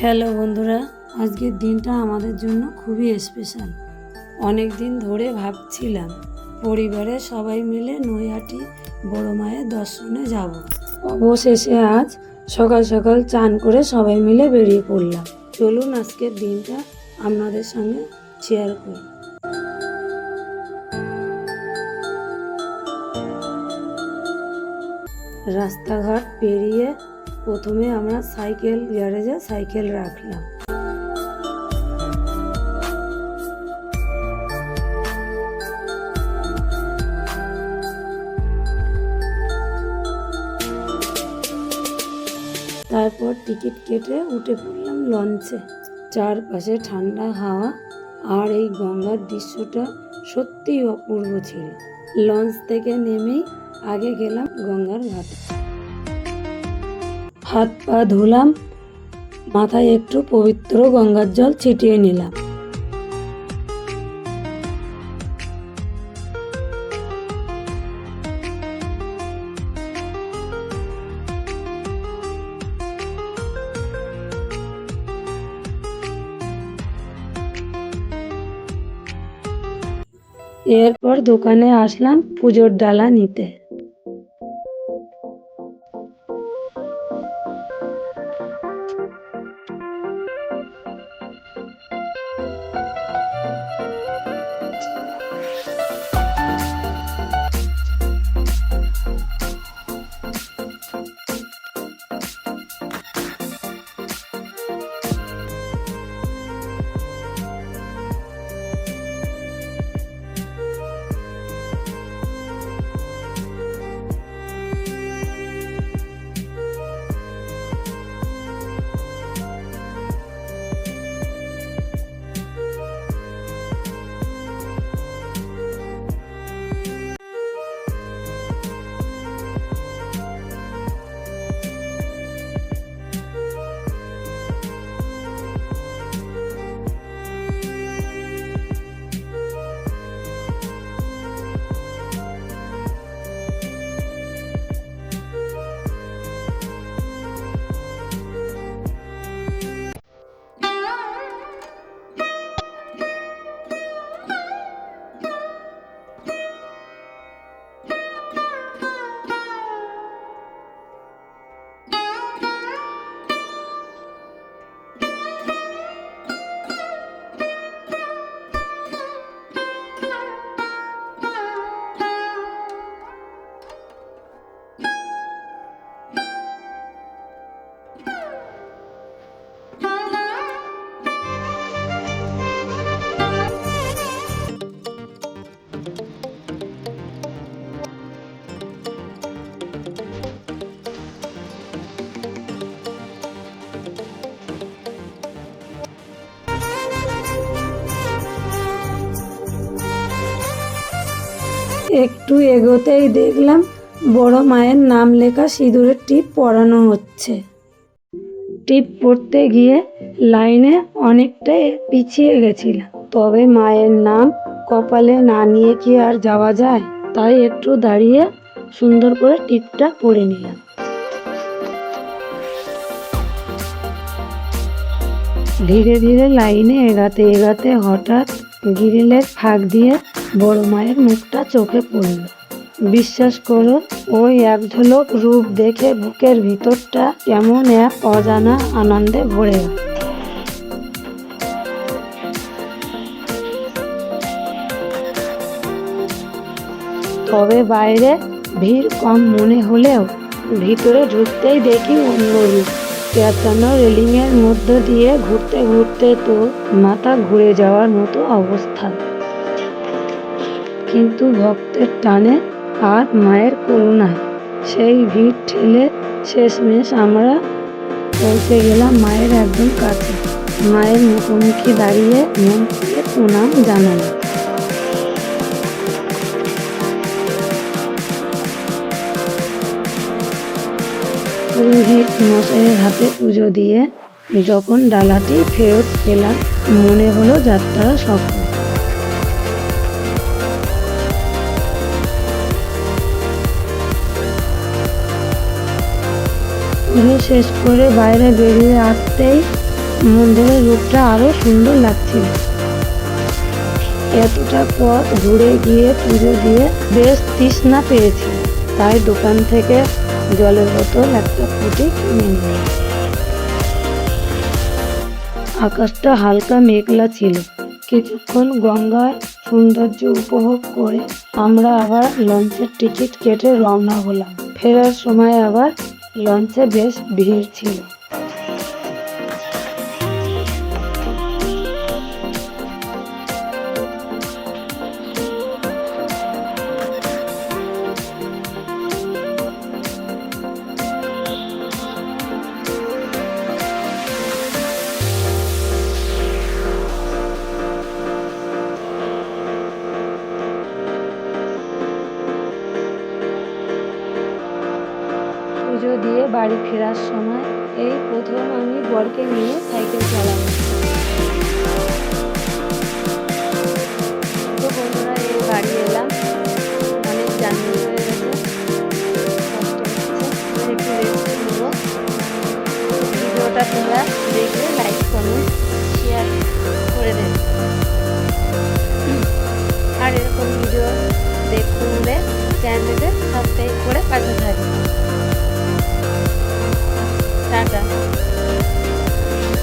Hello বন্ধুরা, আজকের দিনটা আমাদের জন্য খুবই স্পেশাল। অনেক দিন ধরে ভাবছিলাম পরিবারের সবাই মিলে নৈহাটি বড় মায়ের দর্শনে যাব। অবশেষে আজ সকাল সকাল চান করে সবাই মিলে বেরিয়ে পড়লাম। চলুন আজকের দিনটা আপনাদের সঙ্গে শেয়ার করি। রাস্তাঘাট পেরিয়ে প্রথমে আমরা সাইকেল গ্যারেজে সাইকেল রাখলাম। তারপর টিকিট কেটে উঠে পড়লাম লঞ্চে। চারপাশে ঠান্ডা হাওয়া আর এই গঙ্গার দৃশ্যটা সত্যিই অপূর্ব ছিল। লঞ্চ থেকে নেমেই আগে গেলাম গঙ্গার ঘাটে। হাত পা ধুলাম, মাথায় একটু পবিত্র গঙ্গার জল ছিটিয়ে নিলাম। এরপর দোকানে আসলাম পুজোর ডালা নিতে। একটু এগোতেই দেখলাম বড় মায়ের নাম লেখা সিঁদুরের টিপ পরানো হচ্ছে। টিপ পড়তে গিয়ে লাইনে অনেকটাই পিছিয়ে গেছিলাম, তবে মায়ের নাম কপালে না নিয়ে কি আর যাওয়া যায়, তাই একটু দাঁড়িয়ে সুন্দর করে টিপটা পরে নিলাম। ধীরে ধীরে লাইনে এগাতে এগাতে হঠাৎ গ্রিলের ফাঁক দিয়ে বড় মায়ের মুখটা চোখে পড়ল। বিশ্বাস করো, ওই এক ঝলক রূপ দেখে বুকের ভিতরটা কেমন এক অজানা আনন্দে ভরে গেল। তবে বাইরে ভিড় কম মনে হলেও ভিতরে ঢুকতেই দেখি অন্য রূপ। পেঁচানো রেলিংয়ের মধ্য দিয়ে ঘুরতে ঘুরতে তো মাথা ঘুরে যাওয়ার মতো অবস্থা। কিন্তু ভক্তের টানে আর মায়ের করুণায় সেই ভিড় ঠেলে শেষমেশ আমরা পৌঁছে গেলাম মায়ের একদম কাছে। মায়ের মুখোমুখি দাঁড়িয়ে মন খুলে প্রণাম জানালাম। পুরোহিত মশাইয়ের হাতে পুজো দিয়ে যখন ডালাটি ফেরত পেলাম, মনে হলো যাত্রা সফল। পুজো শেষ করে বাইরে বেরিয়ে আসতেই মন্দিরের রূপটা আরো সুন্দর লাগছিল। এতটা পথ ঘুরে গিয়ে পুজো দিয়ে বেশ তৃষ্ণা পেয়েছি, তাই দোকান থেকে জলের বোতল একটা ফুটি কিনে নিলাম। আকাশটা হালকা মেঘলা ছিল। কিছুক্ষণ গঙ্গার সৌন্দর্য উপভোগ করে আমরা আবার লঞ্চের টিকিট কেটে রওনা হলাম। ফেরার সময় আবার লঞ্চে বেশ ভিড় ছিল। পুজো দিয়ে বাড়ি ফেরার সময় এই প্রথম আমি বরকে নিয়ে সাইকেল চালালাম। তো বন্ধুরা, এই বাড়ি এলাম, অনেক জার্নি হয়ে গেছে, কষ্ট হচ্ছে, একটু রেস্ট নেব। ভিডিওটা তোমরা দেখলে লাইক কমেন্ট শেয়ার করে দেবে, আর এরকম ভিডিও দেখতে হলে চ্যানেলে সাবস্ক্রাইব করে পাশে থাকবে।